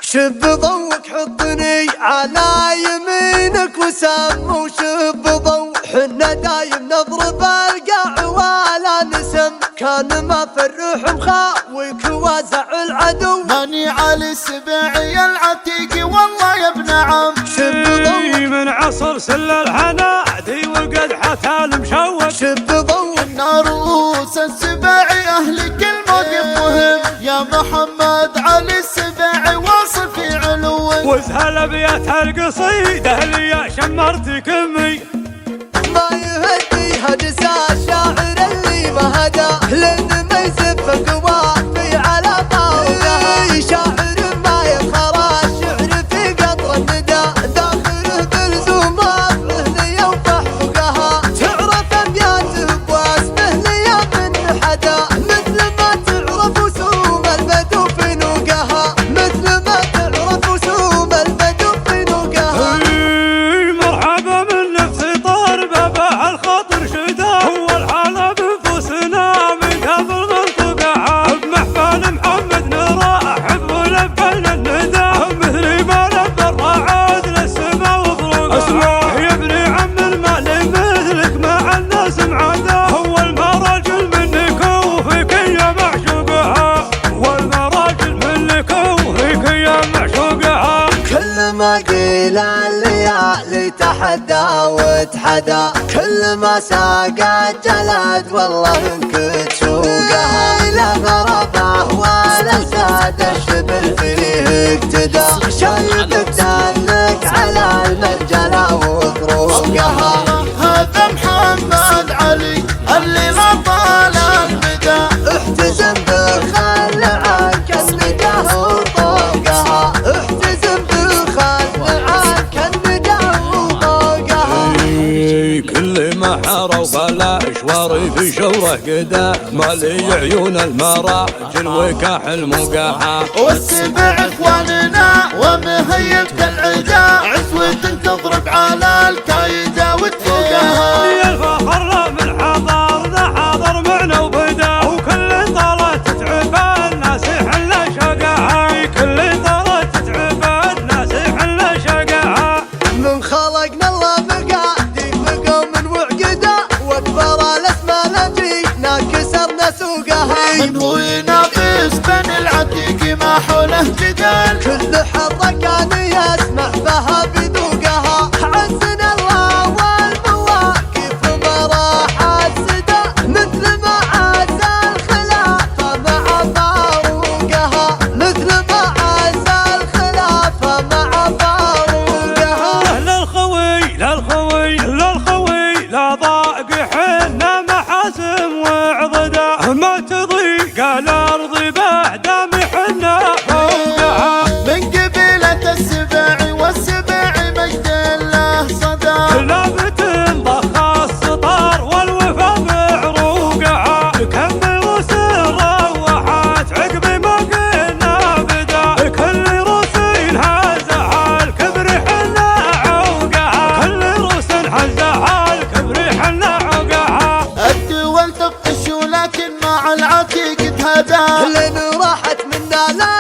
شب ضوك حطني على يمينك وسم، وشب ضو حنا دايم نضرب القاع ولا نسم، كان ما في الروح مخاويك وازع العدو. هاني علي السباعي العتيقي والله يا ابن عم. شب ضوك من عصر سل الحنادي والقدحة المشوق. شب ضوك رؤوس السباعي اهل كل موقف مهم، يا محمد علي السباعي واصل في علوك. واسهل ابيات القصيدة اللي يا شمرت كمي، ما يهدي هجس الشاعر اللي ما هدى، لان ما يزف قوافي على طاوله. شاعر ما يخرى الشعر في قطر الندى، داخله بلزوم رفعه ليوفح فقها. تعرف ابياته واسمه ليا من حدا، مثل ما تعرف وسوم البدو في نوقها، مثل ما تعرف وسوم البدو في نوقها. مرحبا من نفسي طار بابه الخاطر شدا، هو الحالة بنفوسنا من قبل منطقها. بمحفل محمد نرحب ولبينا الندى، مثل ما لبى الرعاد للسما وفروقها. يا ابن عم المال مثلك مع الناس معاده، هو المراجل منك وفيك يا معشوقها، والمراجل منك وفيك يا معشوقها. كل ما قيل الليالي تحدى وتحدى، كل ما ساقت جلد والله انك تسوقها. لا غربه ولا ساد الشبل فيه اقتدى، شايفك دلك على المرجله وطروقها. هذا محمد علي اللي ما طال البدا، احتزم بالخل عنك الندى وطوقها، احتزم بالخل عنك الندى وطوقها. كل ما حاروا بلا اشواري في شوره قدا، مالي عيون المراجل وكاحل مقاحة. والسبع اخواننا ومهيب كالعدا، عزوة تضرب على الكايدة وتفوقها. يا الفخر لا من حضرنا حاضر معنا وبدا، وكل طالت تتعب الناس يحل شقاها. كل طالت تتعب الناس يحل شقاها. من خلقنا الله مقادير بقوم وعقدا، واكبر الاسماء لجينا كسرنا سوقها. من هو ينافس بين العتيق ما حوله جدال، كل حظه كان يسمع بها بذوقها. عزنا الله والمواقف ما راح السدى، مثل ما عز الخلافه مع فاروقها، مثل ما عز الخلافه مع فاروقها. للخوي لا ضاق حنا محاسم وعضدا، ما تضيق الارض بعد محنا فوقها. من قبيلة السباعي والسباعي مجد له صدى، لابت ضخ السطار والوفا بعروقها. كم روس روحت عقب ما قلنا بدا، كل روس هزها الكبر حنا عوقها. كل روس هزها الكبر حنا عوقها. الدول تفقش ولكن مع العتيق تهدى، لين راحت منا لا